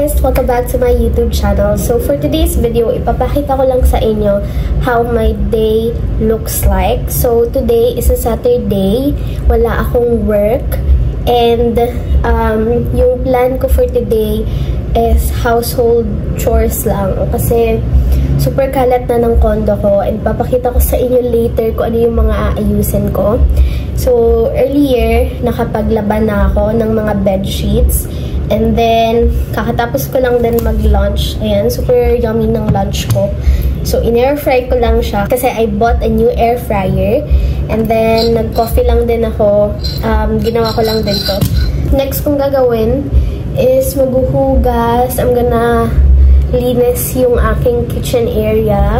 guys! Welcome back to my YouTube channel. So for today's video, ipapakita ko lang sa inyo how my day looks like. So today is a Saturday. Wala akong work. And yung plan ko for today is household chores lang. Kasi super kalat na ng condo ko. And papakita ko sa inyo later kung ano yung mga aayusin ko. So earlier, nakapaglaba na ako ng mga bed sheets. And then, kakatapos ko lang din mag-lunch. Ayan, super yummy ng lunch ko. So, in-air fry ko lang siya kasi I bought a new air fryer. And then, nag-coffee lang din ako. Ginawa ko lang din to. Next kong gagawin is maghuhugas. I'm gonna linis yung aking kitchen area.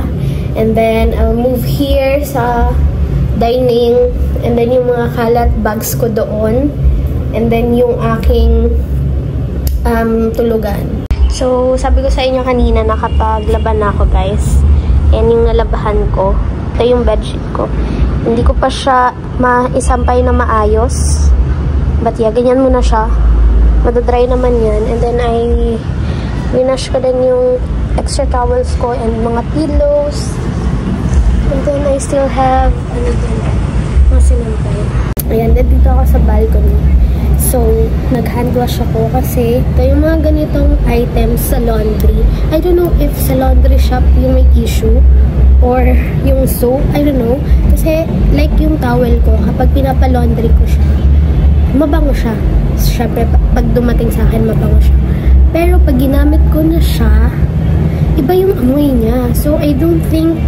And then, I'll move here sa dining. And then, yung mga kalat bags ko doon. And then, yung aking tulugan. So, sabi ko sa inyo kanina, nakapaglaban na ako, guys. Yan yung nalabahan ko. Ito yung bedsheet ko. Hindi ko pa siya maisampay na maayos. But yeah, ganyan muna siya. Madadry naman yan. And then, winash ko din yung extra towels ko and mga pillows. And then, I still have, mga sinampay. Ayan, dito ako sa balcony. So, nag-hand wash ako kasi ito yung mga ganitong items sa laundry. I don't know if sa laundry shop yung may issue or yung soap. I don't know. Kasi, like yung towel ko, kapag pinapa-laundry ko siya, mabango siya. Siyempre, pag dumating sa akin, mabango siya. Pero, pag ginamit ko na siya, iba yung amoy niya. So, I don't think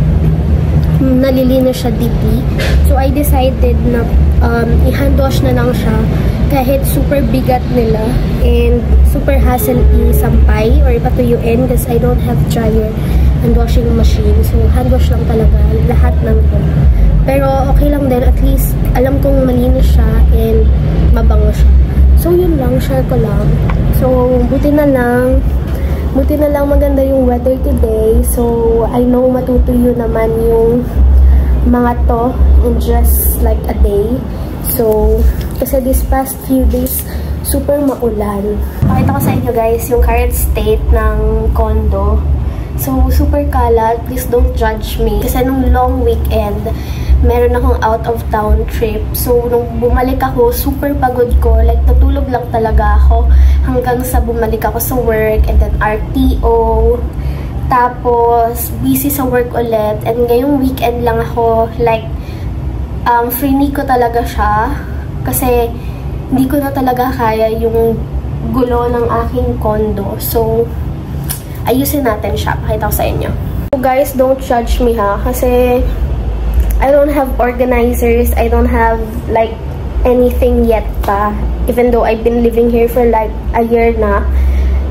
nalilinis siya deeply. So, I decided na i-hand wash na lang siya kahit super bigat nila and super hassle i-sampay or ipatuyuin kasi I don't have dryer and washing machine. So, hand wash lang talaga lahat ng to. Pero, okay lang din. At least, alam kong malinis siya and mabango siya. So, yun lang. Share ko lang. So, buti na lang maganda yung weather today. So, I know matutuyo naman yung mga to in just like a day. So, kasi this past few days, super maulan. Pakita ko sa inyo guys yung current state ng condo. So, super kalat. Please don't judge me. Kasi nung long weekend, meron akong out of town trip. So, nung bumalik ako, super pagod ko. Like, natulog lang talaga ako hanggang sa bumalik ako sa work. And then, RTO. Tapos, busy sa work ulit. And ngayong weekend lang ako, like, free ko talaga siya. Kasi, hindi ko na talaga kaya yung gulo ng aking condo. So, ayusin natin siya. Pakita ko sa inyo. So, guys, don't judge me ha. Kasi, I don't have organizers. I don't have, like, anything yet pa. Even though I've been living here for, like, a year na.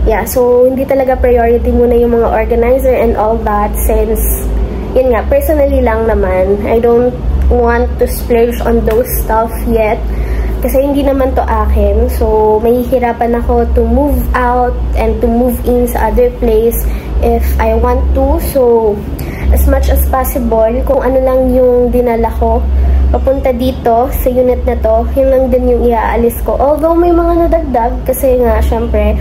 Yeah, so, hindi talaga priority muna yung mga organizer and all that. Since, yun nga, personally lang naman. I don't want to splurge on those stuff yet. Kasi hindi naman to akin. So, mahihirapan ako to move out and to move in sa other place if I want to. So, as much as possible, kung ano lang yung dinala ko, papunta dito sa unit na to, yun lang din yung iaalis ko. Although, may mga nadagdag kasi nga, syempre,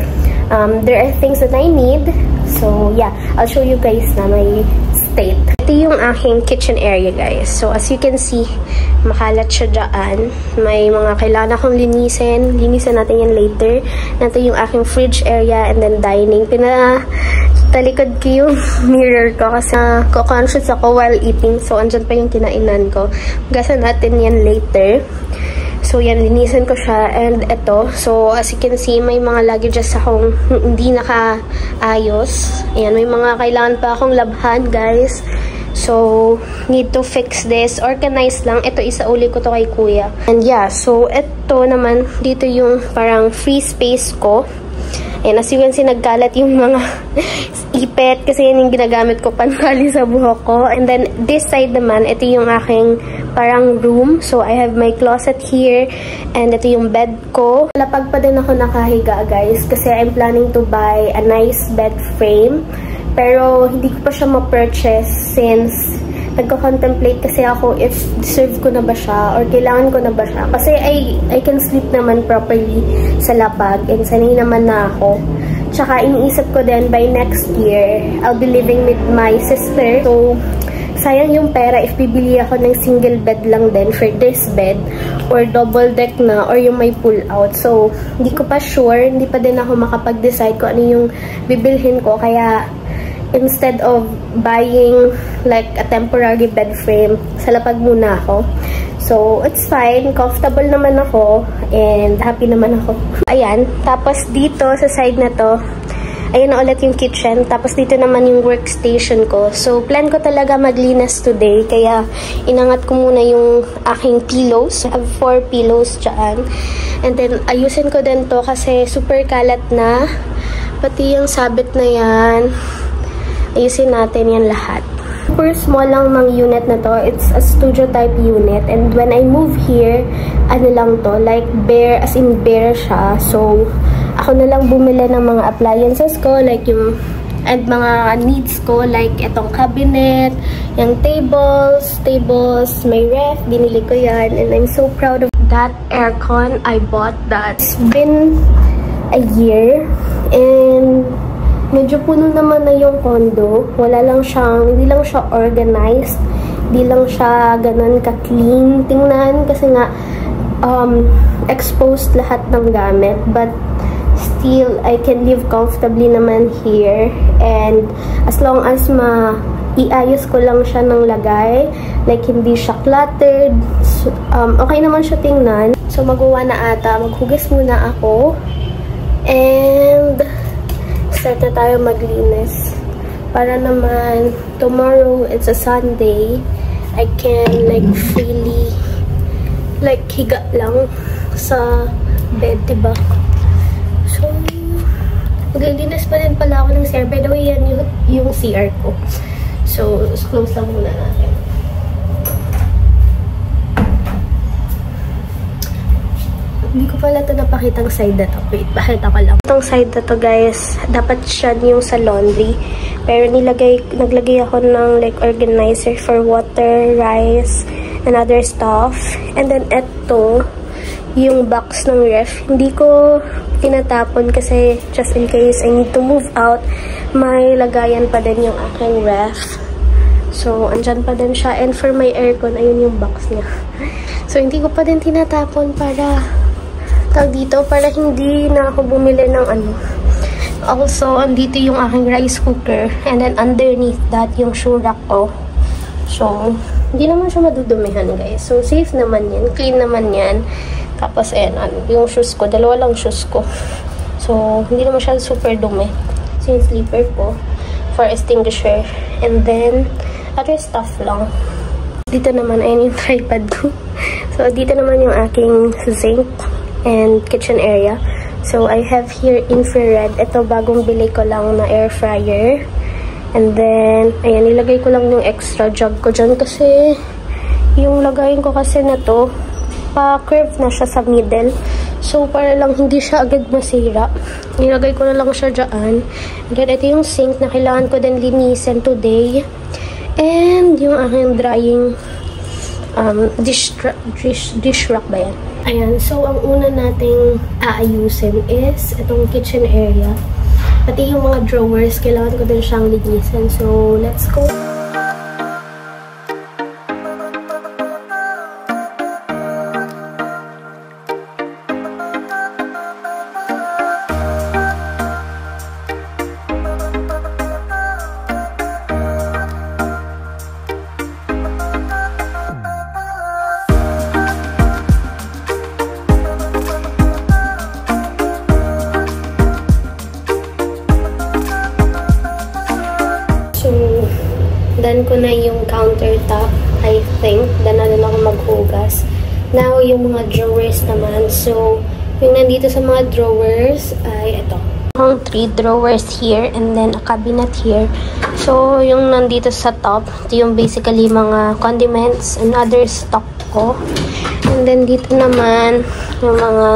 there are things that I need. So, yeah, I'll show you guys na may state. Ito yung aking kitchen area, guys. So, as you can see, makalat siya dyan. May mga kailangan akong linisin. Linisin natin yan later. Ito yung aking fridge area and then dining. Talikod ko yung mirror ko kasi ko-conscious ako while eating. So, andyan pa yung kinainan ko. Gasan natin yan later. So, yan, linisan ko siya. And ito, so, as you can see, may mga luggages akong hindi nakaayos. Ayan, may mga kailangan pa akong labhan, guys. So, need to fix this. Organize lang. Ito, isauli ko to kay kuya. And yeah, so, ito naman, dito yung parang free space ko. And as you can see, nagkalat yung mga ipet kasi yan yung ginagamit ko pantali sa buhok ko. And then, this side naman, ito yung aking parang room. So, I have my closet here. And ito yung bed ko. Lapag pa din ako nakahiga, guys. Kasi I'm planning to buy a nice bed frame. Pero, hindi ko pa siya ma-purchase since nagko-contemplate kasi ako if deserve ko na ba siya or kailangan ko na ba siya. Kasi I can sleep naman properly sa lapag and sanay naman na ako. Tsaka iniisip ko din by next year, I'll be living with my sister. So, sayang yung pera if bibili ako ng single bed lang din for this bed or double deck na or yung may pull out. So, hindi ko pa sure. Hindi pa din ako makapag-decide kung ano yung bibilhin ko. Kaya, instead of buying like a temporary bed frame, salapag muna ako. So, it's fine. Comfortable naman ako and happy naman ako. Ayan. Tapos dito sa side na to, ayan na ulit yung kitchen. Tapos dito naman yung workstation ko. So, plan ko talaga maglinis today. Kaya, inangat ko muna yung aking pillows. I have 4 pillows dyan. And then, ayusin ko din to kasi super kalat na. Pati yung sabit na yan. Ayusin natin yan lahat. Super small lang ng unit na to. It's a studio type unit. And when I move here, ano lang to, like bare, as in bare siya. So, ako na lang bumili ng mga appliances ko, like yung, and mga needs ko, like itong cabinet, yung tables, may ref, binili ko yan. And I'm so proud of that aircon. I bought that. It's been a year, and medyo puno naman na yung condo. Wala lang siyang, hindi lang siya organized. Hindi lang siya ganun ka-clean tingnan kasi nga exposed lahat ng gamit. But still, I can live comfortably naman here. And as long as iayos ko lang siya ng lagay, like hindi siya cluttered, okay naman siya tingnan. So, magawa na ata. Maghugas muna ako. And start na tayo maglinis. Para naman, tomorrow, it's a Sunday, I can, like, freely, like, higa lang sa bed, diba? So, maglilinis pa din pala ako ng CR. By the way, yan yung CR ko. So, close lang muna natin. Hindi ko pala ito napakitang side na to. Wait, pakita ko lang. Itong side na to, guys, dapat siya yung sa laundry. Pero naglagay ako ng like organizer for water, rice, and other stuff. And then ito, yung box ng ref. Hindi ko tinatapon kasi just in case I need to move out, may lagayan pa din yung aking ref. So, andyan pa din siya. And for my aircon, ayun yung box niya. So, hindi ko pa din tinatapon para dito para hindi na ako bumili ng ano. Also, andito yung aking rice cooker. And then, underneath that, yung shoe rack ko. So, hindi naman siya madudumihan, guys. So, safe naman yan. Clean naman yan. Tapos, ayan, yung shoes ko. Dalawa lang shoes ko. So, hindi naman siya super dumi. So, yung sleeper ko for extinguisher. And then, other stuff lang. Dito naman, ayun yung tripod ko. So, dito naman yung aking sink and kitchen area. So, I have here infrared. Ito, bagong bili ko lang na air fryer. And then, ayan, nilagay ko lang yung extra jug ko dyan kasi yung lagayin ko kasi na to, pa-curve na siya sa middle. So, para lang hindi siya agad masira, nilagay ko na lang siya dyan. And then, ito yung sink na kailangan ko din linisin today. And, yung aking drying dish rack ba yan? Ayan, so ang una nating aayusin is itong kitchen area. Pati yung mga drawers, kailangan ko din siyang linisin. So, let's go! Done ko na yung countertop, I think. Done na rin ako maghugas. Now, yung mga drawers naman. So, yung nandito sa mga drawers ay ito. Ang 3 drawers here and then a cabinet here. So, yung nandito sa top, ito yung basically mga condiments and other stock ko. And then, dito naman, yung mga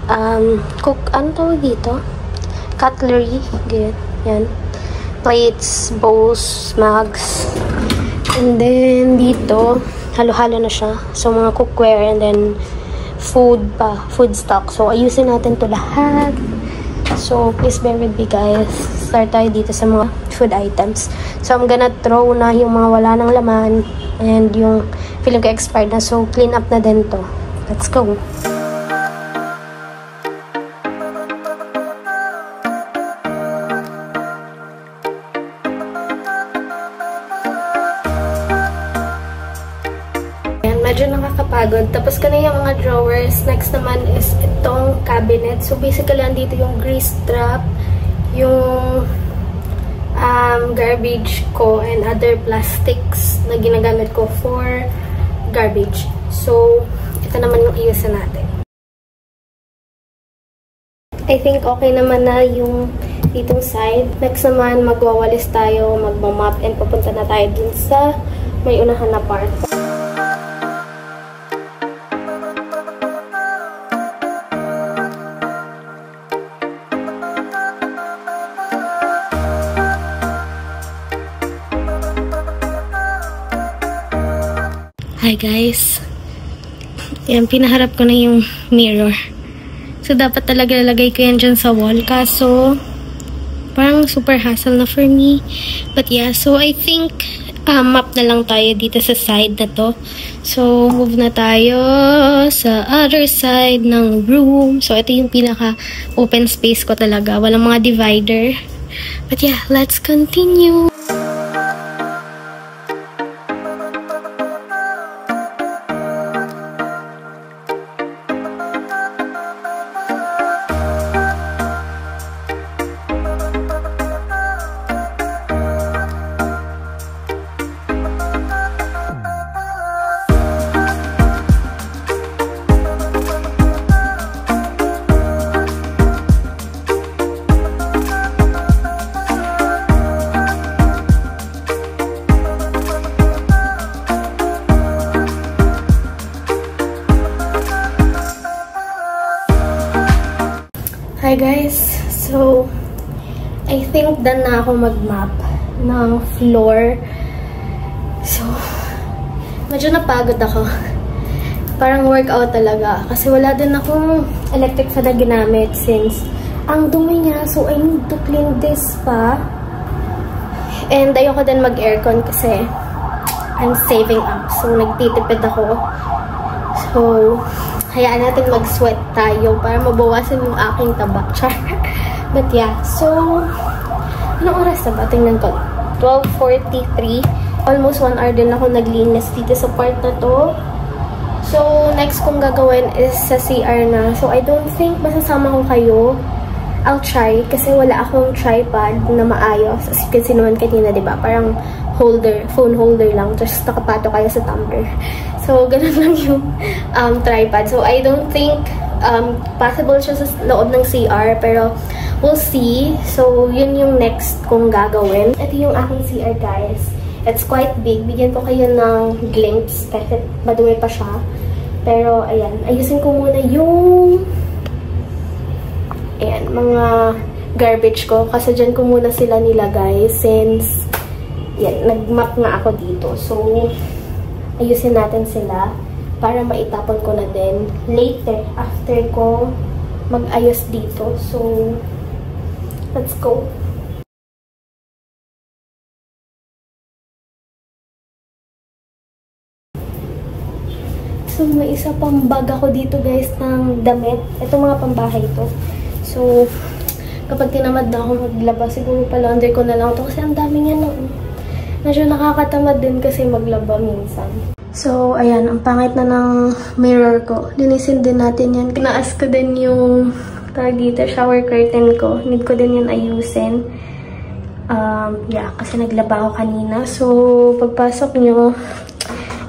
ano tawag dito? Cutlery. Yan. Plates, bowls, mugs. And then, dito, halo-halo na siya. So, mga cookware and then food stock. So, ayusin natin to lahat. So, please bear with me guys. Start tayo dito sa mga food items. So, I'm gonna throw na yung mga wala ng laman and yung feeling ko expired na. So, clean up na din to. Let's go. Medyo nakakapagod. Tapos ko na yung mga drawers. Next naman is itong cabinet. So, basically, andito yung grease trap, yung garbage ko, and other plastics na ginagamit ko for garbage. So, ito naman yung iusan natin. I think okay naman na yung ditong side. Next naman, magwawalis tayo, magmamap, and papunta na tayo dun sa may unahan na part. Hi guys. Yan, pinaharap ko na yung mirror. So, dapat talaga lalagay ko yan dyan sa wall. Kaso, parang super hassle na for me. But yeah, so I think map na lang tayo dito sa side na to. So, move na tayo sa other side ng room. So, ito yung pinaka open space ko talaga. Walang mga divider. But yeah, let's continue. Hi guys, so I think done na ako mag-map ng floor. So, medyo napagod ako. Parang workout talaga. Kasi wala din akong electric fan na ginamit since ang dumi niya. So, I need to clean this pa. And ayoko din mag-aircon kasi I'm saving up. So, nagtitipid ako. So, hayaan natin mag-sweat tayo para mabawasan yung aking taba. But yeah, so, anong oras na ba? Tingnan ko. 12:43. Almost 1 hour din ako naglinis dito sa part na to. So, next kong gagawin is sa CR na. So, I don't think masasama ko kayo. I'll try kasi wala akong tripod na maayos. Kasi naman kanina, diba? Parang holder, phone holder lang. Just nakapato kayo sa tumbler. So, ganun lang yung tripod. So, I don't think possible siya sa loob ng CR. Pero, we'll see. So, yun yung next kong gagawin. Ito yung aking CR, guys. It's quite big. Bigyan ko kayo ng glimpse kasi madumi pa siya. Pero, ayan. Ayusin ko muna yung ayan, mga garbage ko. Kasi dyan ko muna sila nilagay since yan, nag-map nga ako dito. So, ayusin natin sila para maitapon ko na din later after ko mag-ayos dito. So, let's go. So, may isa pang bag ako dito guys ng damit. Ito mga pambahay to. So, kapag tinamad na ako maglaba, siguro pa-launder ko na lang ito kasi ang dami niya na. Medyo nakakatamad din kasi maglaba minsan. So, ayan, ang pangit na ng mirror ko. Linisin din natin yan. Kinaas ko din yung dito, shower curtain ko. Need ko din yan ayusin. Yeah, kasi naglaba ako kanina. So, pagpasok nyo,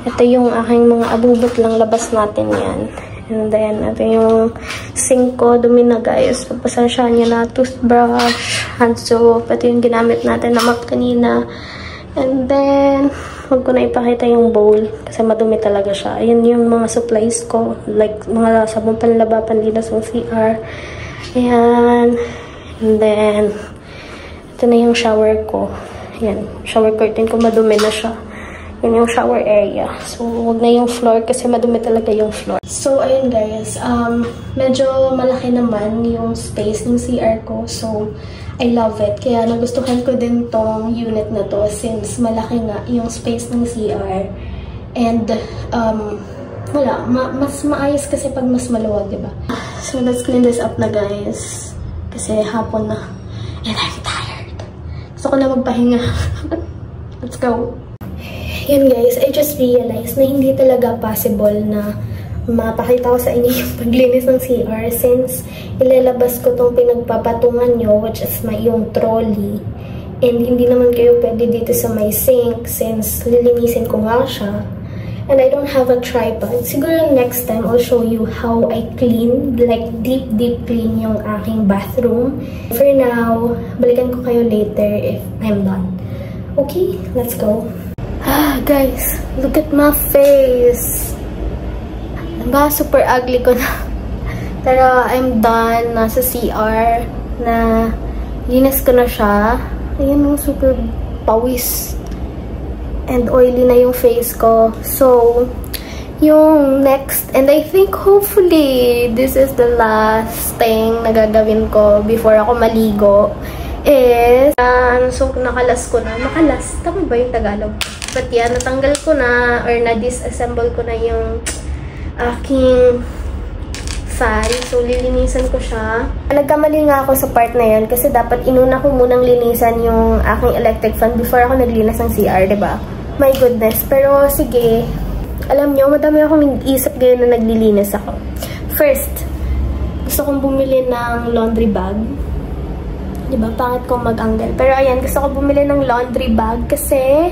ito yung aking mga abubot lang, labas natin yan. And then, ito yung sink ko, dumi na guys. Pagpasensyahan nyo na, toothbrush, hand soap. Ito yung ginamit natin na map kanina. And then, huwag ko na ipakita yung bowl kasi madumi talaga siya. Ayan yung mga supplies ko. Like, mga sabong panlaba, panlinas ng CR. Ayan. And then, ito na yung shower ko. Ayan. Shower curtain ko, madumi na siya. Yun yung shower area. So, huwag na yung floor kasi madumi talaga yung floor. So, ayun guys. Medyo malaki naman yung space ng CR ko. So, I love it. Kaya nagustuhan ko din tong unit na to since malaki nga yung space ng CR. And, wala. Mas maayos kasi pag mas maluwag, diba? So, let's clean this up na guys. Kasi hapon na. And I'm tired. Gusto ko na magpahinga. Let's go. Yun guys, I just realized na hindi talaga possible na mapakita ko sa inyo yung paglinis ng CR since ilalabas ko tong pinagpapatungan nyo, which is yung trolley. And hindi naman kayo pwede dito sa may sink since lilinisin ko nga siya. And I don't have a tripod. Siguro next time, I'll show you how I clean, like deep clean yung aking bathroom. For now, balikan ko kayo later if I'm done. Okay, let's go. Guys, look at my face. Diba? Super ugly ko na. Pero I'm done. Nasa CR na linis ko na siya. Ayan, super pawis. And oily na yung face ko. So, yung next, and I think hopefully this is the last thing na gagawin ko before ako maligo, is, so nakalas ko na. Nakalas? Tama ba yung Tagalog? But yeah, natanggal ko na or na-disassemble ko na yung aking fan. So, lilinisan ko siya. Nagkamali nga ako sa part na yan kasi dapat inuna ko munang linisan yung aking electric fan before ako naglinis ng CR, diba? My goodness. Pero, sige. Alam nyo, madami akong isip ngayon na naglilinis ako. First, gusto kong bumili ng laundry bag. Diba? Pangit kong mag-angle. Pero ayan, gusto ko bumili ng laundry bag kasi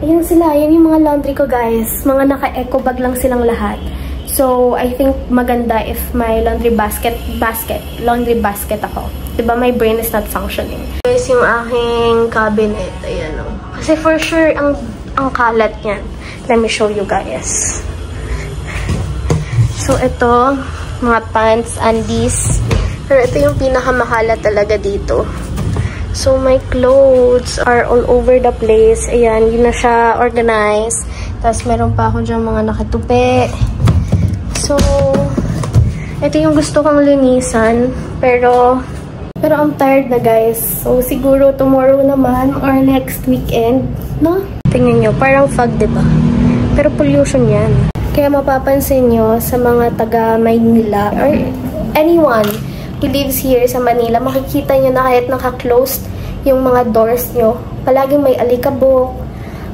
ayan sila. Ayan yung mga laundry ko, guys. Mga naka-eco bag lang silang lahat. So, I think maganda if my laundry basket ako. Diba? My brain is not functioning. Guys, yung aking cabinet. Ayan o. Kasi for sure, ang kalat yan. Let me show you guys. So, ito. Mga pants, undies. Pero ito yung pinakamahala talaga dito. So, my clothes are all over the place. Ayan, yun na siya organized. Tapos, meron pa ako dyan mga nakatupi. So, ito yung gusto kong linisan. Pero I'm tired na, guys. So, siguro tomorrow naman or next weekend, no? Tingnan nyo, parang fog, diba? Pero pollution yan. Kaya mapapansin nyo sa mga taga Maynila or anyone who lives here sa Manila, makikita nyo na kahit naka-closed yung mga doors nyo, palaging may alikabok,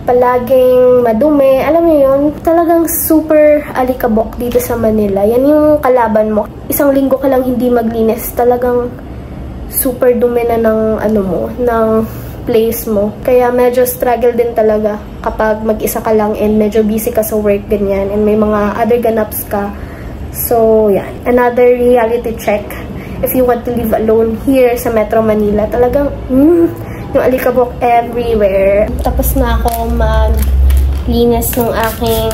palaging madumi. Alam mo yun, talagang super alikabok dito sa Manila. Yan yung kalaban mo. Isang linggo ka lang hindi maglinis, talagang super dumi na ng ng place mo. Kaya medyo struggle din talaga kapag mag-isa ka lang and medyo busy ka sa work, ganyan, and may mga other ganaps ka. So, yan. Another reality check. If you want to live alone here sa Metro Manila, talagang, yung alikabok everywhere. Tapos na ako maglinis ng aking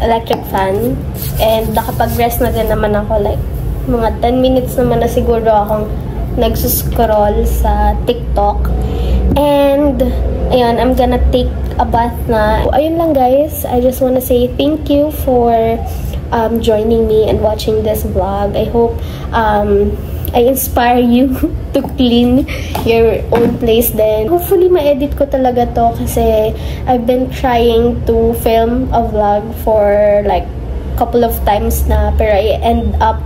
electric fan. And nakapag-rest na din naman ako. Like, mga 10 minutes naman na siguro akong nagsuscroll sa TikTok. And, ayun, I'm gonna take a bath na. So, ayun lang guys. I just wanna say thank you for joining me and watching this vlog. I hope I inspire you to clean your own place then. Hopefully ma-edit ko talaga to kasi I've been trying to film a vlog for like couple of times na pero I end up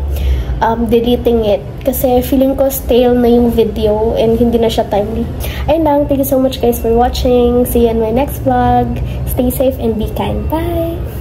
deleting it kasi feeling ko stale na yung video and hindi na siya timely. Ayun lang. Thank you so much guys for watching. See you in my next vlog. Stay safe and be kind. Bye!